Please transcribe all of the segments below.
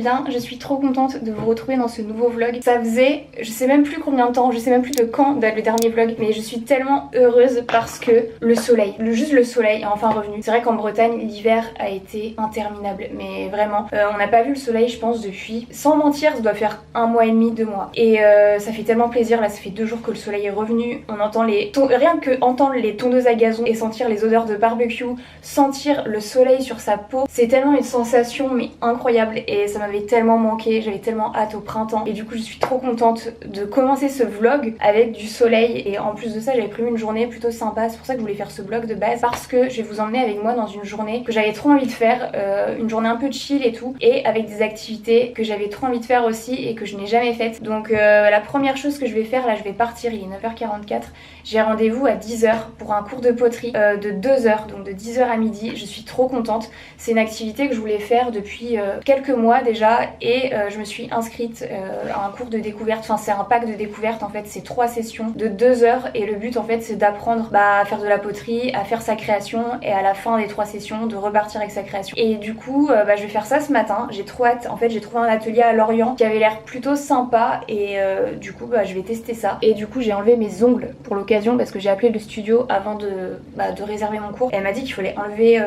bien. Je suis trop contente de vous retrouver dans ce nouveau vlog. Ça faisait, je sais même plus combien de temps, je sais même plus de quand date le dernier vlog, mais je suis tellement heureuse parce que le soleil, juste le soleil est enfin revenu. C'est vrai qu'en Bretagne, l'hiver a été interminable, mais vraiment, on n'a pas vu le soleil, je pense, depuis, sans mentir, ça doit faire 1 mois et demi, 2 mois. Et ça fait tellement plaisir, là, ça fait 2 jours que le soleil est revenu. On entend rien que entendre les tondeuses à gazon et sentir les odeurs de barbecue, sentir le soleil sur sa peau, c'est tellement une sensation mais incroyable et ça m'avait tellement manqué, j'avais tellement hâte au printemps et du coup je suis trop contente de commencer ce vlog avec du soleil et en plus de ça j'avais prévu une journée plutôt sympa, c'est pour ça que je voulais faire ce vlog de base parce que je vais vous emmener avec moi dans une journée que j'avais trop envie de faire, une journée un peu chill et tout et avec des activités que j'avais trop envie de faire aussi et que je n'ai jamais faites. Donc la première chose que je vais faire là, je vais partir, il est 9h44, j'ai rendez-vous à 10h pour un cours de poterie de 2h, donc de 10h à midi. Je suis trop contente, c'est une activité que je voulais faire depuis quelques mois déjà et je me suis inscrite à un cours de découverte, enfin c'est un pack de découverte en fait, c'est 3 sessions de 2h et le but en fait c'est d'apprendre à faire de la poterie, à faire sa création et à la fin des 3 sessions de repartir avec sa création. Et du coup je vais faire ça ce matin, j'ai trop hâte, en fait j'ai trouvé un atelier à Lorient qui avait l'air plutôt sympa et du coup je vais tester ça. Et du coup j'ai enlevé mes ongles pour l'occasion parce que j'ai appelé le studio avant de réserver mon cours. Et elle m'a dit qu'il fallait enlever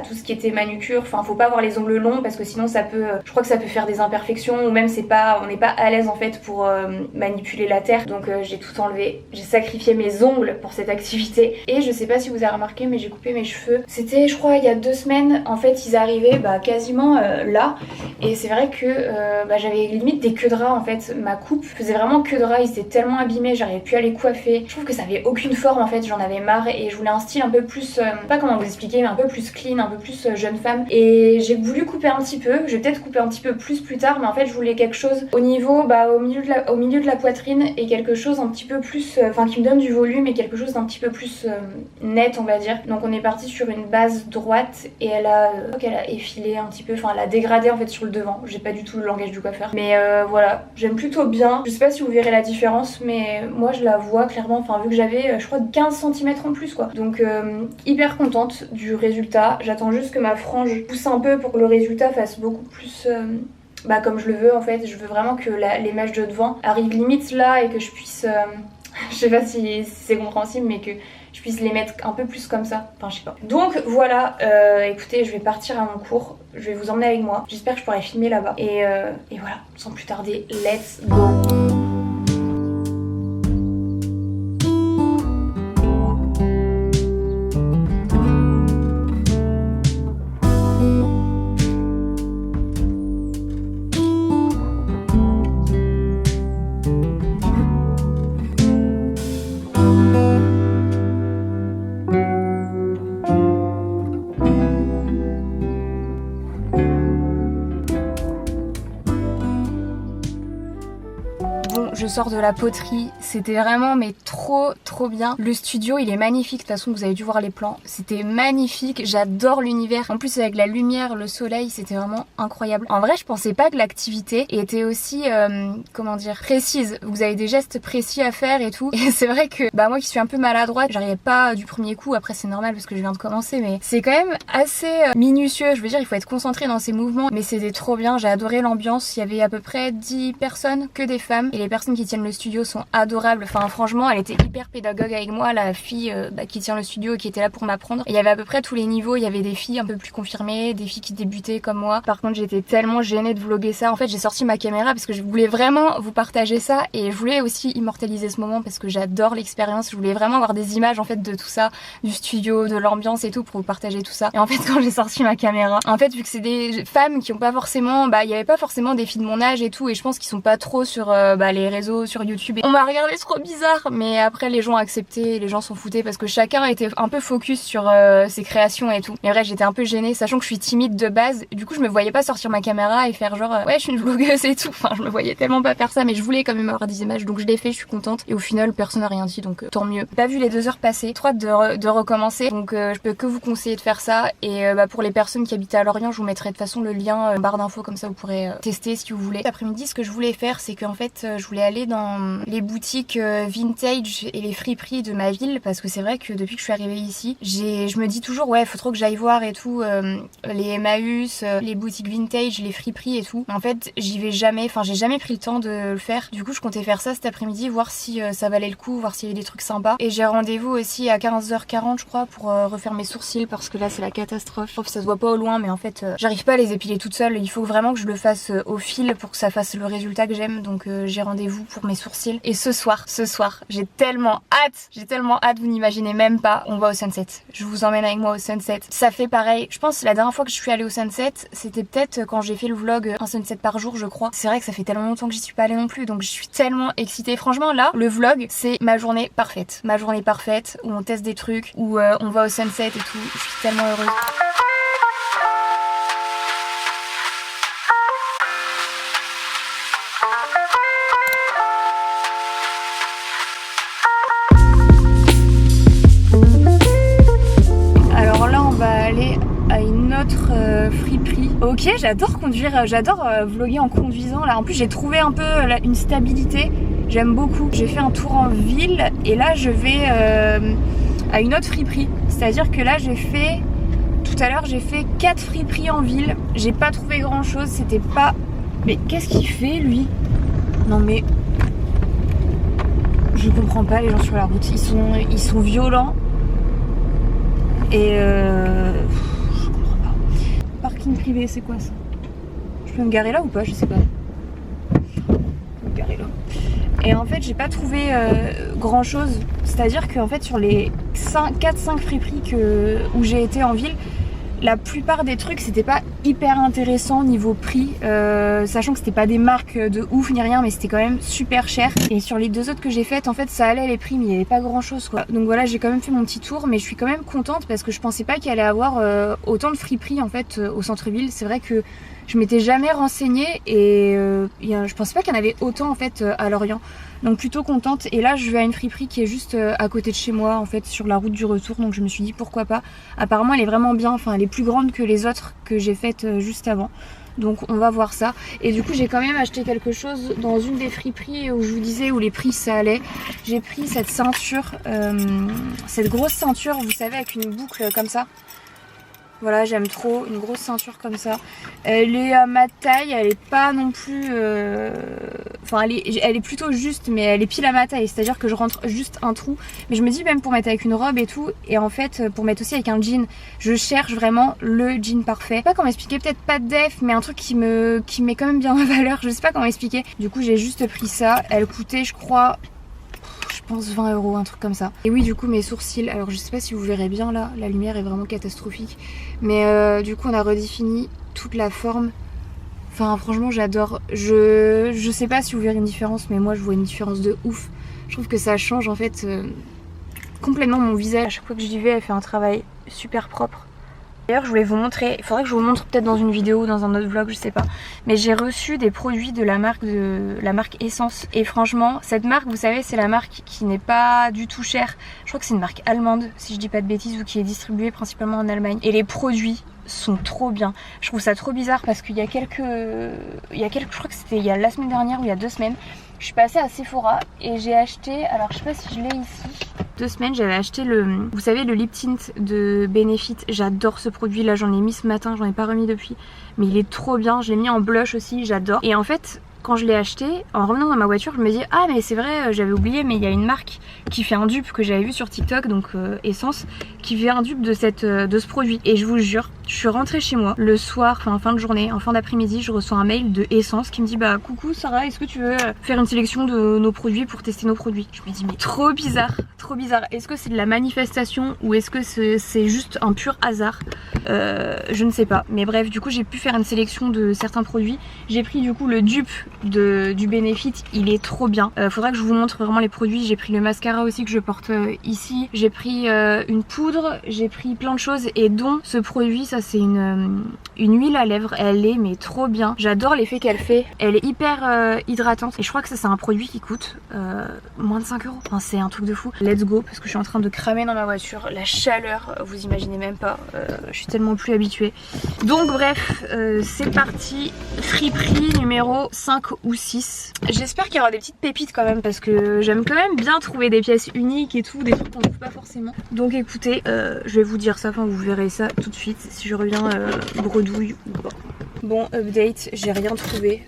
tout ce qui était manucure, enfin faut pas avoir les ongles longs parce que sinon ça peut, je crois que ça peut faire des imperfections ou même on n'est pas à l'aise en fait pour manipuler la terre. Donc j'ai tout enlevé, j'ai sacrifié mes ongles pour cette activité. Et je sais pas si vous avez remarqué mais j'ai coupé mes cheveux. C'était je crois il y a 2 semaines, en fait ils arrivaient quasiment là et c'est vrai que j'avais limite des queues de rat en fait. Ma coupe faisait vraiment queue de rat, ils étaient tellement abîmés, j'arrivais plus à les coiffer. Je trouve que ça avait aucune forme en fait, j'en avais marre et je voulais un style un peu plus, pas comment vous expliquer, mais un peu plus clean, un peu plus jeune femme. Et j'ai voulu couper un petit peu, je vais peut-être couper un petit peu plus tard, mais en fait je voulais quelque chose au niveau, au milieu de la poitrine et quelque chose un petit peu plus, qui me donne du volume et quelque chose d'un petit peu plus net on va dire. Donc on est parti sur une base droite et elle a effilé un petit peu, elle a dégradé en fait sur le devant. J'ai pas du tout le langage du coiffeur, mais voilà, j'aime plutôt bien. Je sais pas si vous verrez la différence, mais moi je la vois clairement, vu que j'avais je crois 15 cm en plus quoi. Donc hyper contente du résultat. J'attends juste que ma frange pousse un peu pour que le résultat fasse beaucoup plus comme je le veux en fait. Je veux vraiment que les mèches de devant arrivent limite là et que je puisse je sais pas si c'est compréhensible mais que je puisse les mettre un peu plus comme ça, je sais pas. Donc voilà, écoutez, je vais partir à mon cours, je vais vous emmener avec moi, j'espère que je pourrai filmer là-bas et voilà, sans plus tarder, let's go. Je sors de la poterie, c'était vraiment trop bien. Le studio il est magnifique, de toute façon vous avez dû voir les plans, c'était magnifique, j'adore l'univers. En plus avec la lumière, le soleil, c'était vraiment incroyable. En vrai je pensais pas que l'activité était aussi, précise. Vous avez des gestes précis à faire et tout. Et c'est vrai que moi qui suis un peu maladroite, j'arrivais pas du premier coup, après c'est normal parce que je viens de commencer, mais c'est quand même assez minutieux. Je veux dire il faut être concentré dans ses mouvements, mais c'était trop bien, j'ai adoré l'ambiance. Il y avait à peu près 10 personnes, que des femmes, et les personnes qui tiennent le studio sont adorables. Franchement elle était hyper pédagogue avec moi, la fille qui tient le studio et qui était là pour m'apprendre. Il y avait à peu près tous les niveaux, il y avait des filles un peu plus confirmées, des filles qui débutaient comme moi. Par contre j'étais tellement gênée de vlogger ça. En fait j'ai sorti ma caméra parce que je voulais vraiment vous partager ça et je voulais aussi immortaliser ce moment parce que j'adore l'expérience. Je voulais vraiment avoir des images en fait de tout ça, du studio, de l'ambiance et tout pour vous partager tout ça. Et en fait quand j'ai sorti ma caméra, en fait vu que c'est des femmes qui ont pas forcément, il y avait pas forcément des filles de mon âge et tout, et je pense qu'ils sont pas trop sur les réseaux, sur YouTube. Et on m'a regardé trop bizarre, mais après les gens ont accepté, les gens s'en foutaient parce que chacun était un peu focus sur ses créations et tout. Mais vrai j'étais un peu gênée, sachant que je suis timide de base. Du coup je me voyais pas sortir ma caméra et faire genre ouais je suis une vlogueuse et tout. Je me voyais tellement pas faire ça, mais je voulais quand même avoir des images, donc je l'ai fait, je suis contente. Et au final personne n'a rien dit, donc tant mieux. Pas vu les 2 heures passer, trop hâte de recommencer, donc je peux que vous conseiller de faire ça. Et pour les personnes qui habitent à Lorient, je vous mettrai de toute façon le lien en barre d'infos, comme ça vous pourrez tester si vous voulez. Cet après-midi ce que je voulais faire c'est qu'en fait je voulais aller dans les boutiques vintage et les friperies de ma ville parce que c'est vrai que depuis que je suis arrivée ici, je me dis toujours ouais, faut trop que j'aille voir et tout les Emmaüs, les boutiques vintage, les friperies et tout. Mais en fait, j'y vais jamais, enfin j'ai jamais pris le temps de le faire. Du coup, je comptais faire ça cet après-midi, voir si ça valait le coup, voir s'il y avait des trucs sympas. Et j'ai rendez-vous aussi à 15h40 je crois pour refaire mes sourcils parce que là c'est la catastrophe. Je trouve que ça se voit pas au loin mais en fait j'arrive pas à les épiler toute seule. Il faut vraiment que je le fasse au fil pour que ça fasse le résultat que j'aime. Donc j'ai rendez-vous pour mes sourcils. Et ce soir, j'ai tellement hâte, vous n'imaginez même pas. On va au Sunset. Je vous emmène avec moi au Sunset. Ça fait pareil. Je pense que la dernière fois que je suis allée au Sunset, c'était peut-être quand j'ai fait le vlog un sunset par jour je crois. C'est vrai que ça fait tellement longtemps que j'y suis pas allée non plus. Donc je suis tellement excitée. Franchement là, le vlog c'est ma journée parfaite. Ma journée parfaite où on teste des trucs, où on va au Sunset et tout. Je suis tellement heureuse. Alors là on va aller à une autre friperie. Ok, j'adore conduire, j'adore vlogger en conduisant là. En plus j'ai trouvé un peu une stabilité. J'aime beaucoup. J'ai fait un tour en ville et là je vais à une autre friperie. C'est-à-dire que là tout à l'heure j'ai fait 4 friperies en ville. J'ai pas trouvé grand chose, c'était pas... Mais qu'est-ce qu'il fait lui? Non mais... Je comprends pas les gens sur la route. Ils sont violents. Et je comprends pas. Parking privé, c'est quoi ça? Je peux me garer là ou pas? Je sais pas. Je peux me garer là. Et en fait j'ai pas trouvé grand chose. C'est-à-dire qu'en fait sur les 4-5 friperies où j'ai été en ville, la plupart des trucs c'était pas hyper intéressant niveau prix, sachant que c'était pas des marques de ouf ni rien, mais c'était quand même super cher. Et sur les 2 autres que j'ai faites, en fait ça allait les prix, mais il y avait pas grand chose quoi. Donc voilà, j'ai quand même fait mon petit tour, mais je suis quand même contente parce que je pensais pas qu'il allait avoir autant de friperies en fait au centre-ville. C'est vrai que je m'étais jamais renseignée et je pensais pas qu'il y en avait autant en fait à Lorient. Donc plutôt contente. Et là je vais à une friperie qui est juste à côté de chez moi en fait, sur la route du retour. Donc je me suis dit pourquoi pas. Apparemment elle est vraiment bien, enfin elle est plus grande que les autres que j'ai faites juste avant. Donc on va voir ça. Et du coup j'ai quand même acheté quelque chose dans une des friperies où je vous disais où les prix ça allait. J'ai pris cette ceinture, cette grosse ceinture vous savez avec une boucle comme ça. Voilà, j'aime trop une grosse ceinture comme ça. Elle est à ma taille, elle est pas non plus... Enfin, elle est plutôt juste, mais elle est pile à ma taille. C'est-à-dire que je rentre juste un trou. Mais je me dis même pour mettre avec une robe et tout. Et en fait, pour mettre aussi avec un jean, je cherche vraiment le jean parfait. Je sais pas comment expliquer, peut-être pas de def, mais un truc qui met quand même bien en valeur. Je sais pas comment expliquer. Du coup, j'ai juste pris ça. Elle coûtait, je crois... Je pense 20 €, un truc comme ça. Et oui, du coup mes sourcils, alors je sais pas si vous verrez bien là, la lumière est vraiment catastrophique, mais du coup on a redéfini toute la forme. Enfin franchement j'adore. Je sais pas si vous verrez une différence, mais moi je vois une différence de ouf. Je trouve que ça change en fait complètement mon visage. À chaque fois que j'y vais, elle fait un travail super propre. D'ailleurs je voulais vous montrer, il faudrait que je vous montre peut-être dans une vidéo ou dans un autre vlog, je sais pas. Mais j'ai reçu des produits de la marque Essence. Et franchement, cette marque, vous savez, c'est la marque qui n'est pas du tout chère. Je crois que c'est une marque allemande, si je dis pas de bêtises, ou qui est distribuée principalement en Allemagne. Et les produits sont trop bien. Je trouve ça trop bizarre parce qu'il y a quelques... je crois que c'était il y a la semaine dernière ou il y a 2 semaines. Je suis passée à Sephora et j'ai acheté, alors je sais pas si je l'ai ici. 2 semaines, j'avais acheté vous savez, le lip tint de Benefit. J'adore ce produit là, j'en ai mis ce matin, j'en ai pas remis depuis. Mais il est trop bien, je l'ai mis en blush aussi, j'adore. Et en fait, quand je l'ai acheté, en revenant dans ma voiture, je me dis ah mais c'est vrai, j'avais oublié, mais il y a une marque qui fait un dupe que j'avais vu sur TikTok, donc Essence, qui fait un dupe de ce produit. Et je vous jure, je suis rentrée chez moi le soir, enfin en fin de journée, en fin d'après-midi, je reçois un mail de Essence qui me dit bah coucou Sarah, est-ce que tu veux faire une sélection de nos produits pour tester nos produits? Je me dis mais trop bizarre, trop bizarre. Est-ce que c'est de la manifestation ou est-ce que c'est juste un pur hasard? Je ne sais pas. Mais bref, du coup j'ai pu faire une sélection de certains produits. J'ai pris du coup le dupe du Benefit, il est trop bien. Faudra que je vous montre vraiment les produits. J'ai pris le mascara aussi que je porte ici. J'ai pris une poudre. poudre, j'ai pris plein de choses et dont ce produit, ça c'est une huile à lèvres, elle est mais trop bien. J'adore l'effet qu'elle fait, elle est hyper hydratante et je crois que ça c'est un produit qui coûte moins de 5 euros. Enfin c'est un truc de fou. Let's go parce que je suis en train de cramer dans ma voiture, la chaleur, vous imaginez même pas, je suis tellement plus habituée. Donc bref, c'est parti, friperie numéro 5 ou 6. J'espère qu'il y aura des petites pépites quand même parce que j'aime quand même bien trouver des pièces uniques et tout, des trucs qu'on trouve pas forcément. Donc écoutez, je vais vous dire ça, enfin vous verrez ça tout de suite si je reviens bredouille ou pas. Bon, update, j'ai rien trouvé.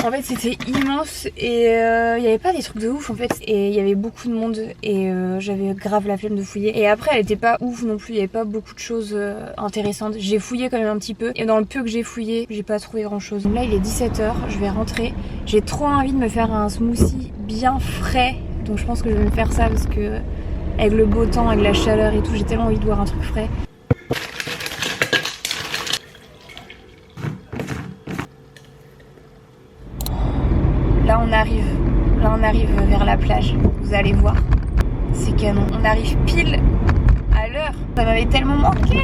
En fait c'était immense et il n'y avait pas des trucs de ouf en fait et il y avait beaucoup de monde et j'avais grave la flemme de fouiller et après elle était pas ouf non plus, il n'y avait pas beaucoup de choses intéressantes. J'ai fouillé quand même un petit peu et dans le peu que j'ai fouillé j'ai pas trouvé grand chose. Là il est 17 h, je vais rentrer, j'ai trop envie de me faire un smoothie bien frais donc je pense que je vais me faire ça parce que avec le beau temps, avec la chaleur et tout, j'ai tellement envie de boire un truc frais. Là on arrive vers la plage, vous allez voir, c'est canon, on arrive pile à l'heure, ça m'avait tellement manqué.